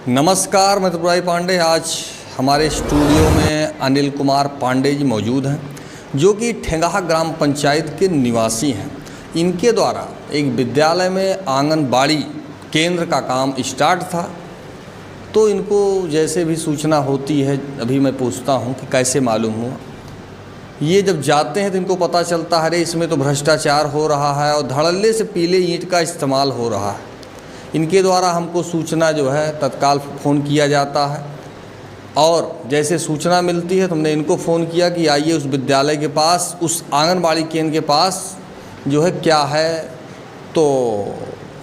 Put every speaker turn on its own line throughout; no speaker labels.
नमस्कार, मैं त्रिपुरारी पांडे। आज हमारे स्टूडियो में अनिल कुमार पांडे जी मौजूद हैं, जो कि ठेंगाहा ग्राम पंचायत के निवासी हैं। इनके द्वारा एक विद्यालय में आंगनबाड़ी केंद्र का काम स्टार्ट था, तो इनको जैसे भी सूचना होती है, अभी मैं पूछता हूं कि कैसे मालूम हुआ। ये जब जाते हैं तो इनको पता चलता है, अरे इसमें तो भ्रष्टाचार हो रहा है और धड़ल्ले से पीले ईंट का इस्तेमाल हो रहा है। इनके द्वारा हमको सूचना जो है तत्काल फ़ोन किया जाता है, और जैसे सूचना मिलती है तो हमने इनको फ़ोन किया कि आइए उस विद्यालय के पास, उस आंगनबाड़ी केंद्र के पास जो है क्या है। तो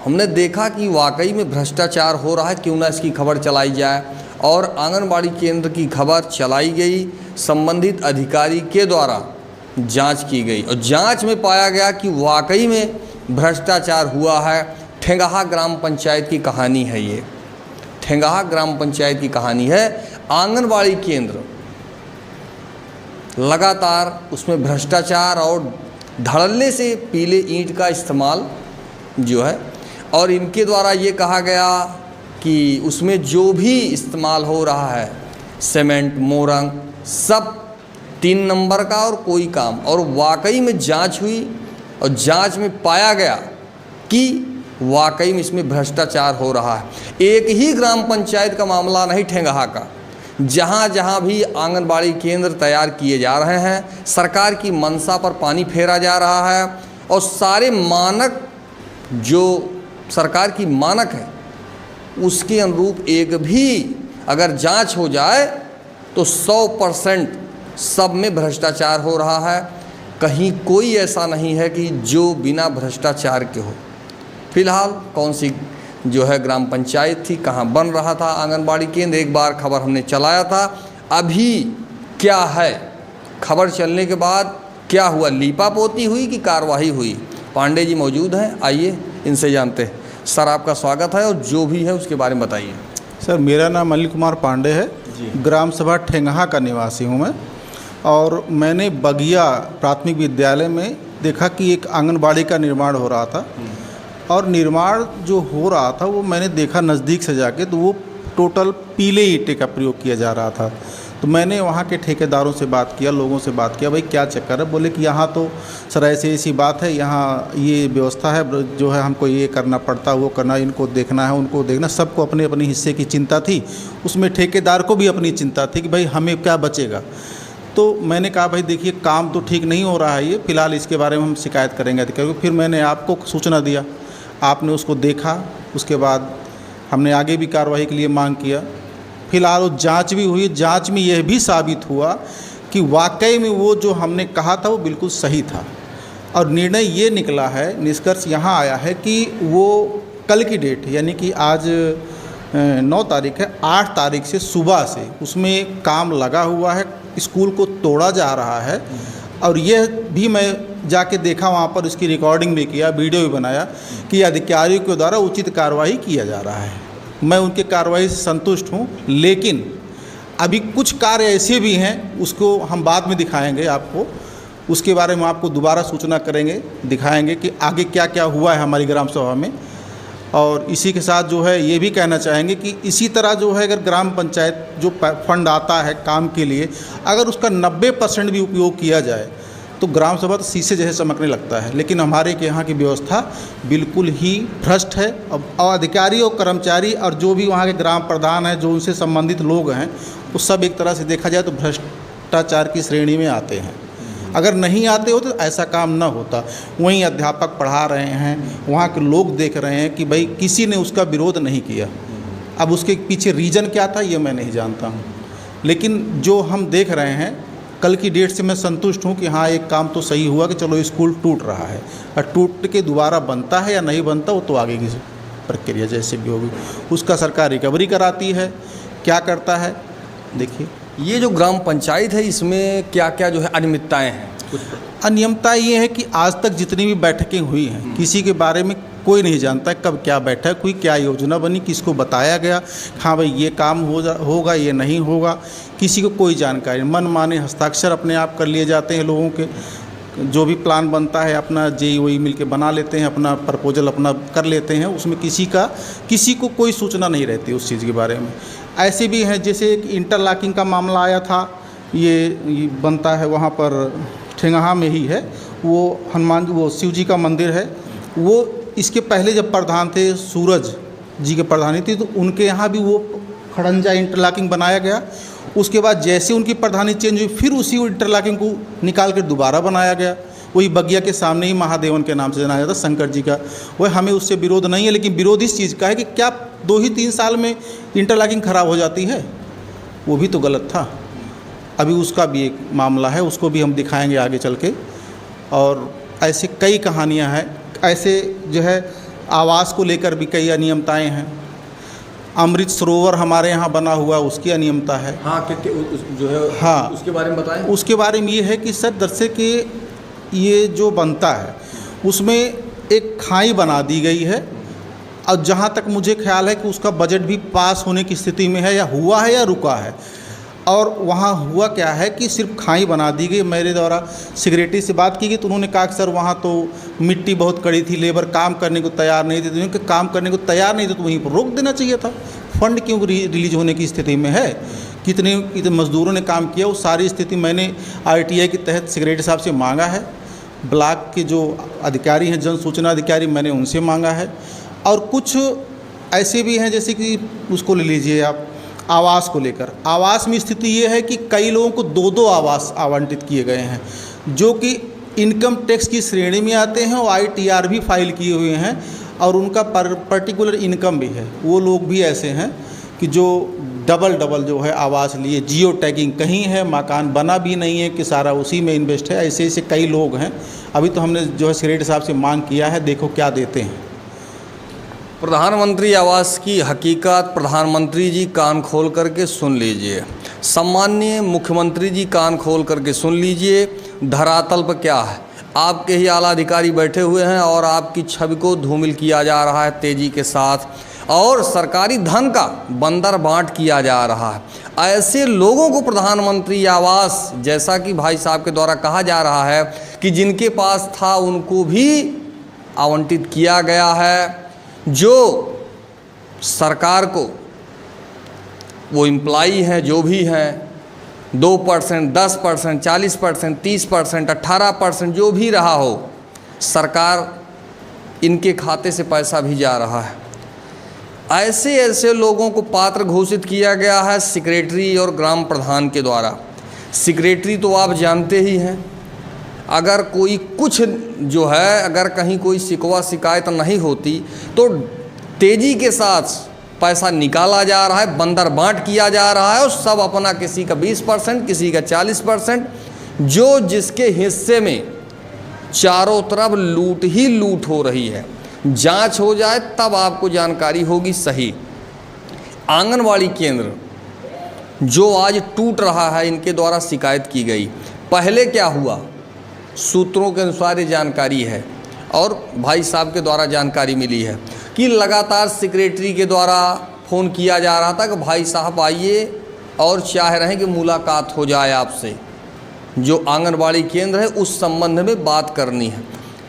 हमने देखा कि वाकई में भ्रष्टाचार हो रहा है, क्यों ना इसकी खबर चलाई जाए। और आंगनबाड़ी केंद्र की खबर चलाई गई, संबंधित अधिकारी के द्वारा जांच की गई और जांच में पाया गया कि वाकई में भ्रष्टाचार हुआ है। ठेंगाहा ग्राम पंचायत की कहानी है ये, ठेंगाहा ग्राम पंचायत की कहानी है। आंगनबाड़ी केंद्र लगातार उसमें भ्रष्टाचार और धड़ल्ले से पीले ईंट का इस्तेमाल जो है, और इनके द्वारा ये कहा गया कि उसमें जो भी इस्तेमाल हो रहा है, सीमेंट, मोरंग, सब 3 नंबर का और कोई काम। और वाकई में जांच हुई और जांच में पाया गया कि वाकई में इसमें भ्रष्टाचार हो रहा है। एक ही ग्राम पंचायत का मामला नहीं, ठेंगाहा का, जहाँ जहाँ भी आंगनबाड़ी केंद्र तैयार किए जा रहे हैं, सरकार की मंशा पर पानी फेरा जा रहा है। और सारे मानक जो सरकार की मानक है, उसके अनुरूप एक भी अगर जांच हो जाए तो 100% सब में भ्रष्टाचार हो रहा है। कहीं कोई ऐसा नहीं है कि जो बिना भ्रष्टाचार के हो। फिलहाल कौन सी जो है ग्राम पंचायत थी, कहाँ बन रहा था आंगनबाड़ी केंद्र, एक बार खबर हमने चलाया था। अभी क्या है, खबर चलने के बाद क्या हुआ, लीपापोती हुई कि कार्रवाई हुई? पांडे जी मौजूद हैं, आइए इनसे जानते हैं। सर, आपका स्वागत है और जो भी है उसके बारे में बताइए।
सर, मेरा नाम अनिल कुमार पांडे है, ग्राम सभा ठेंगाहा का निवासी हूँ मैं। और मैंने बगिया प्राथमिक विद्यालय में देखा कि एक आंगनबाड़ी का निर्माण हो रहा था, और निर्माण जो हो रहा था वो मैंने देखा नज़दीक से जाके, तो वो टोटल पीले ईंटे का प्रयोग किया जा रहा था। तो मैंने वहाँ के ठेकेदारों से बात किया, लोगों से बात किया, भाई क्या चक्कर है? बोले कि यहाँ तो सर ऐसी बात है, यहाँ ये व्यवस्था है, जो है हमको ये करना पड़ता, वो करना, इनको देखना है, उनको देखना, सबको अपने अपने हिस्से की चिंता थी। उसमें ठेकेदार को भी अपनी चिंता थी कि भाई हमें क्या बचेगा। तो मैंने कहा भाई देखिए, काम तो ठीक नहीं हो रहा है ये, फ़िलहाल इसके बारे में हम शिकायत करेंगे अधिकारी को। फिर मैंने आपको सूचना दिया, आपने उसको देखा, उसके बाद हमने आगे भी कार्रवाई के लिए मांग किया। फिलहाल वो जांच भी हुई, जांच में यह भी साबित हुआ कि वाकई में वो जो हमने कहा था वो बिल्कुल सही था। और निर्णय ये निकला है, निष्कर्ष यहाँ आया है कि वो कल की डेट यानी कि आज 9 तारीख है, 8 तारीख से सुबह से उसमें काम लगा हुआ है, स्कूल को तोड़ा जा रहा है। और यह भी मैं जाके देखा, वहाँ पर उसकी रिकॉर्डिंग भी किया, वीडियो भी बनाया कि अधिकारियों के द्वारा उचित कार्रवाई किया जा रहा है। मैं उनके कार्रवाई से संतुष्ट हूँ, लेकिन अभी कुछ कार्य ऐसे भी हैं, उसको हम बाद में दिखाएंगे आपको, उसके बारे में आपको दोबारा सूचना करेंगे, दिखाएंगे कि आगे क्या क्या हुआ है हमारी ग्राम सभा में। और इसी के साथ जो है ये भी कहना चाहेंगे कि इसी तरह जो है, अगर ग्राम पंचायत जो फंड आता है काम के लिए, अगर उसका 90% भी उपयोग किया जाए तो ग्राम सभा तो शीशे जैसे चमकने लगता है। लेकिन हमारे के यहाँ की व्यवस्था बिल्कुल ही भ्रष्ट है। और अधिकारी और कर्मचारी और जो भी वहाँ के ग्राम प्रधान हैं, जो उनसे संबंधित लोग हैं, वो सब एक तरह से देखा जाए तो भ्रष्टाचार की श्रेणी में आते हैं। अगर नहीं आते हो तो ऐसा काम ना होता। वहीं अध्यापक पढ़ा रहे हैं, वहाँ के लोग देख रहे हैं कि भाई किसी ने उसका विरोध नहीं किया। अब उसके पीछे रीज़न क्या था ये मैं नहीं जानता हूँ, लेकिन जो हम देख रहे हैं कल की डेट से मैं संतुष्ट हूँ कि हाँ, एक काम तो सही हुआ कि चलो स्कूल टूट रहा है। और टूट के दोबारा बनता है या नहीं बनता, वो तो आगे की प्रक्रिया जैसे भी होगी, उसका सरकार रिकवरी कराती है। क्या करता है देखिए।
ये जो ग्राम पंचायत है, इसमें क्या क्या जो है अनियमितताएँ हैं?
अनियमितता ये है कि आज तक जितनी भी बैठकें हुई हैं, किसी के बारे में कोई नहीं जानता कब क्या बैठक हुई, क्या योजना बनी, किसको बताया गया, हाँ भाई ये काम होगा ये नहीं होगा, किसी को कोई जानकारी। मन माने हस्ताक्षर अपने आप कर लिए जाते हैं लोगों के, जो भी प्लान बनता है अपना JEE मिल के बना लेते हैं, अपना प्रपोजल अपना कर लेते हैं, उसमें किसी को कोई सूचना नहीं रहती उस चीज़ के बारे में। ऐसे भी हैं, जैसे एक इंटरलॉकिंग का मामला आया था, ये बनता है वहाँ पर ठेंगहा में ही है, वो शिव जी का मंदिर है। वो इसके पहले जब प्रधान थे, सूरज जी के प्रधानी थी, तो उनके यहाँ भी वो खड़ंजा इंटरलॉकिंग बनाया गया। उसके बाद जैसे उनकी प्रधानी चेंज हुई, फिर उसी इंटरलॉकिंग को निकाल कर दोबारा बनाया गया। वही बगिया के सामने ही महादेवन के नाम से जाना जाता, शंकर जी का। वह हमें उससे विरोध नहीं है, लेकिन विरोध इस चीज़ का है कि क्या 2 ही 3 साल में इंटरलॉकिंग ख़राब हो जाती है? वो भी तो गलत था। अभी उसका भी एक मामला है, उसको भी हम दिखाएंगे आगे चल के। और ऐसे कई कहानियाँ हैं, ऐसे जो है आवास को लेकर भी कई अनियमताएँ हैं। अमृत सरोवर हमारे यहाँ बना हुआ, उसकी अनियमता है।
हाँ, जो है,
हाँ,
उसके बारे में बताएं।
उसके बारे में ये है कि सर, दरअसल कि ये जो बनता है उसमें एक खाई बना दी गई है, और जहाँ तक मुझे ख्याल है कि उसका बजट भी पास होने की स्थिति में है, या हुआ है या रुका है। और वहाँ हुआ क्या है कि सिर्फ खाई बना दी गई। मेरे द्वारा सेक्रेटरी से बात की गई, तो उन्होंने कहा कि सर वहाँ तो मिट्टी बहुत कड़ी थी, लेबर काम करने को तैयार नहीं थे। तो काम करने को तैयार नहीं थे तो वहीं पर रोक देना चाहिए था। फंड क्यों रिलीज होने की स्थिति में है? कितने मज़दूरों ने काम किया, वो सारी स्थिति मैंने RTI के तहत सेक्रेटरी साहब से मांगा है। ब्लॉक के जो अधिकारी हैं, जन सूचना अधिकारी, मैंने उनसे मांगा है। और कुछ ऐसे भी हैं, जैसे कि उसको ले लीजिए आप, आवास को लेकर। आवास में स्थिति ये है कि कई लोगों को 2-2 आवास आवंटित किए गए हैं, जो कि इनकम टैक्स की श्रेणी में आते हैं और ITR भी फाइल किए हुए हैं, और उनका पर्टिकुलर इनकम भी है। वो लोग भी ऐसे हैं कि जो डबल जो है आवास लिए, जियो टैगिंग कहीं है, मकान बना भी नहीं है, कि सारा उसी में इन्वेस्ट है। ऐसे कई लोग हैं। अभी तो हमने जो है सेक्रेटरी साहब से मांग किया है, देखो क्या देते हैं।
प्रधानमंत्री आवास की हकीकत प्रधानमंत्री जी कान खोल करके सुन लीजिए, सम्माननीय मुख्यमंत्री जी कान खोल करके सुन लीजिए, धरातल पर क्या है। आपके ही आला अधिकारी बैठे हुए हैं और आपकी छवि को धूमिल किया जा रहा है तेजी के साथ, और सरकारी धन का बंदर बांट किया जा रहा है। ऐसे लोगों को प्रधानमंत्री आवास, जैसा कि भाई साहब के द्वारा कहा जा रहा है कि जिनके पास था उनको भी आवंटित किया गया है। जो सरकार को वो एम्प्लॉई हैं, जो भी हैं, 2%, 10%, 40%, 30%, 18%, जो भी रहा हो, सरकार इनके खाते से पैसा भी जा रहा है। ऐसे लोगों को पात्र घोषित किया गया है सेक्रेटरी और ग्राम प्रधान के द्वारा। सेक्रेटरी तो आप जानते ही हैं, अगर कोई कुछ जो है, अगर कहीं कोई शिकवा शिकायत नहीं होती तो तेज़ी के साथ पैसा निकाला जा रहा है, बंदर बांट किया जा रहा है, और सब अपना, किसी का 20%, किसी का 40%, जो जिसके हिस्से में चारों तरफ लूट ही लूट हो रही है। जांच हो जाए तब आपको जानकारी होगी सही। आंगनवाड़ी केंद्र जो आज टूट रहा है, इनके द्वारा शिकायत की गई। पहले क्या हुआ, सूत्रों के अनुसार ये जानकारी है और भाई साहब के द्वारा जानकारी मिली है कि लगातार सेक्रेटरी के द्वारा फ़ोन किया जा रहा था कि भाई साहब आइए और चाह रहे हैं कि मुलाकात हो जाए आपसे, जो आंगनबाड़ी केंद्र है उस संबंध में बात करनी है।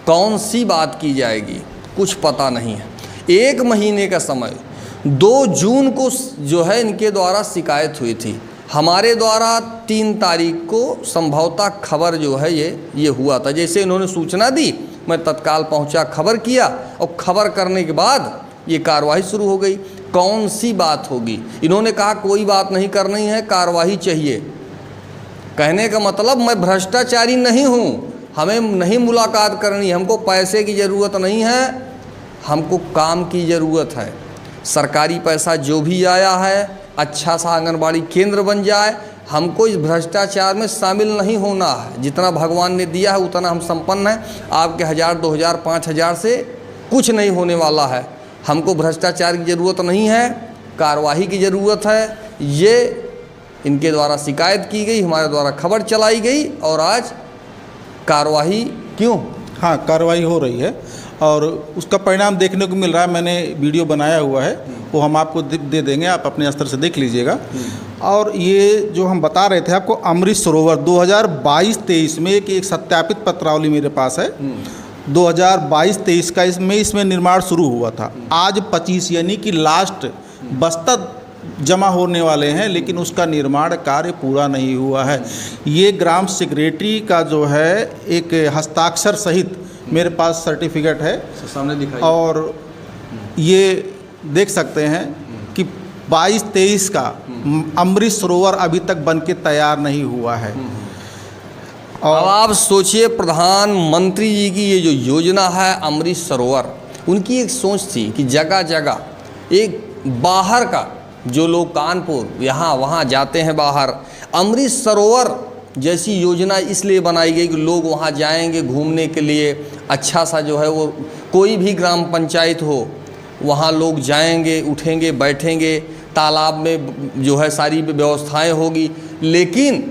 कौन सी बात की जाएगी कुछ पता नहीं है। 1 महीने का समय, 2 जून को जो है इनके द्वारा शिकायत हुई थी। हमारे द्वारा 3 तारीख को संभवतः खबर जो है ये हुआ था। जैसे इन्होंने सूचना दी, मैं तत्काल पहुंचा, खबर किया, और खबर करने के बाद ये कार्रवाई शुरू हो गई। कौन सी बात होगी? इन्होंने कहा कोई बात नहीं करनी है, कार्रवाई चाहिए। कहने का मतलब मैं भ्रष्टाचारी नहीं हूँ, हमें नहीं मुलाकात करनी, हमको पैसे की ज़रूरत नहीं है, हमको काम की ज़रूरत है। सरकारी पैसा जो भी आया है, अच्छा सा आंगनबाड़ी केंद्र बन जाए, हमको इस भ्रष्टाचार में शामिल नहीं होना है। जितना भगवान ने दिया है उतना हम संपन्न हैं। आपके 1000, 2000, 5000 से कुछ नहीं होने वाला है। हमको भ्रष्टाचार की ज़रूरत नहीं है, कार्रवाई की ज़रूरत है। ये इनके द्वारा शिकायत की गई, हमारे द्वारा खबर चलाई गई, और आज कार्रवाई क्यों?
हाँ, कार्रवाई हो रही है। और उसका परिणाम देखने को मिल रहा है। मैंने वीडियो बनाया हुआ है, वो हम आपको दे देंगे, आप अपने स्तर से देख लीजिएगा। और ये जो हम बता रहे थे आपको, अमृत सरोवर 2022-23 में एक सत्यापित पत्रावली मेरे पास है। 2022-23 का इसमें निर्माण शुरू हुआ था। आज 25 यानी कि लास्ट बस्ता जमा होने वाले हैं, लेकिन उसका निर्माण कार्य पूरा नहीं हुआ है। ये ग्राम सेक्रेटरी का जो है एक हस्ताक्षर सहित मेरे पास सर्टिफिकेट है,
सामने दिखाई।
और ये देख सकते हैं कि 22-23 का अमृत सरोवर अभी तक बन के तैयार नहीं हुआ है।
अब आप सोचिए, प्रधानमंत्री जी की ये जो योजना है अमृत सरोवर, उनकी एक सोच थी कि जगह जगह एक बाहर का जो लोग कानपुर यहाँ वहाँ जाते हैं बाहर, अमृत सरोवर जैसी योजना इसलिए बनाई गई कि लोग वहाँ जाएंगे घूमने के लिए। अच्छा सा जो है वो कोई भी ग्राम पंचायत हो, वहाँ लोग जाएंगे, उठेंगे, बैठेंगे, तालाब में जो है सारी व्यवस्थाएं होगी। लेकिन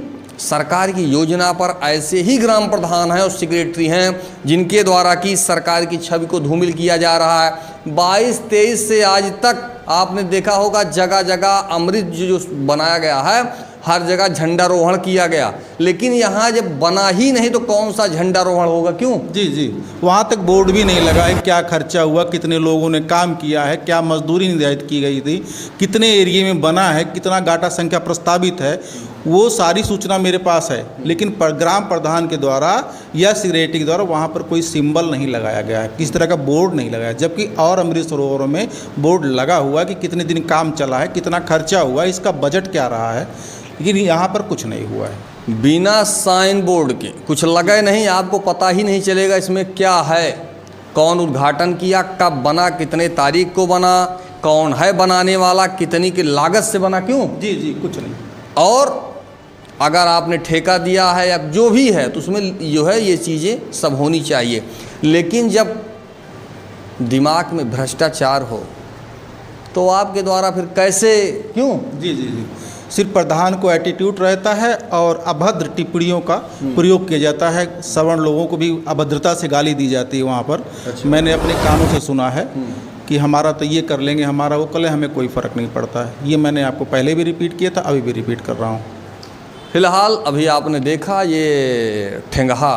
सरकार की योजना पर ऐसे ही ग्राम प्रधान हैं और सेक्रेटरी हैं जिनके द्वारा की सरकार की छवि को धूमिल किया जा रहा है। 22-23 से आज तक आपने देखा होगा जगह जगह अमृत जो बनाया गया है, हर जगह झंडारोहण किया गया, लेकिन यहाँ जब बना ही नहीं तो कौन सा झंडारोहण होगा? क्यों?
जी, वहाँ तक बोर्ड भी नहीं लगा है, क्या खर्चा हुआ, कितने लोगों ने काम किया है, क्या मजदूरी निर्धारित की गई थी, कितने एरिया में बना है, कितना गाटा संख्या प्रस्तावित है, वो सारी सूचना मेरे पास है। लेकिन ग्राम प्रधान के द्वारा या सेक्रेटरी के द्वारा वहाँ पर कोई सिंबल नहीं लगाया गया है, किसी तरह का बोर्ड नहीं लगाया। जबकि और अमृत सरोवरों में बोर्ड लगा हुआ है कि कितने दिन काम चला है, कितना खर्चा हुआ है, इसका बजट क्या रहा है, लेकिन यहाँ पर कुछ नहीं हुआ है।
बिना साइन बोर्ड के कुछ लगे नहीं, आपको पता ही नहीं चलेगा इसमें क्या है, कौन उद्घाटन किया, कब बना, कितने तारीख को बना, कौन है बनाने वाला, कितनी की लागत से बना। क्यों?
जी, कुछ नहीं।
और अगर आपने ठेका दिया है या जो भी है तो उसमें जो है ये चीज़ें सब होनी चाहिए। लेकिन जब दिमाग में भ्रष्टाचार हो तो आपके द्वारा फिर कैसे? क्यों?
जी, सिर्फ प्रधान को एटीट्यूड रहता है और अभद्र टिप्पणियों का प्रयोग किया जाता है। सवर्ण लोगों को भी अभद्रता से गाली दी जाती है वहाँ पर। अच्छा। मैंने अपने कानों से सुना है कि हमारा तो ये कर लेंगे, हमारा वो कर लेंगे, हमें कोई फ़र्क नहीं पड़ता है। ये मैंने आपको पहले भी रिपीट किया था, अभी भी रिपीट कर रहा हूँ।
फिलहाल अभी आपने देखा ये ठेंगहा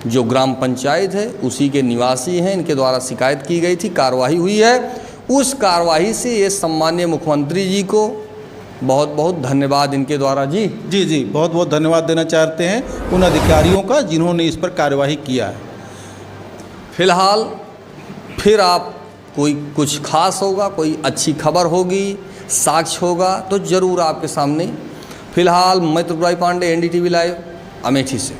जो ग्राम पंचायत है उसी के निवासी हैं, इनके द्वारा शिकायत की गई थी, कार्रवाई हुई है। उस कार्रवाई से ये सम्माननीय मुख्यमंत्री जी को बहुत बहुत धन्यवाद इनके द्वारा। जी,
बहुत बहुत धन्यवाद देना चाहते हैं उन अधिकारियों का जिन्होंने इस पर कार्यवाही किया है।
फिलहाल फिर आप कोई कुछ खास होगा, कोई अच्छी खबर होगी, साक्ष्य होगा तो ज़रूर आपके सामने। फिलहाल मैं त्रिपुरारी पांडे, NDTV लाइव, अमेठी से।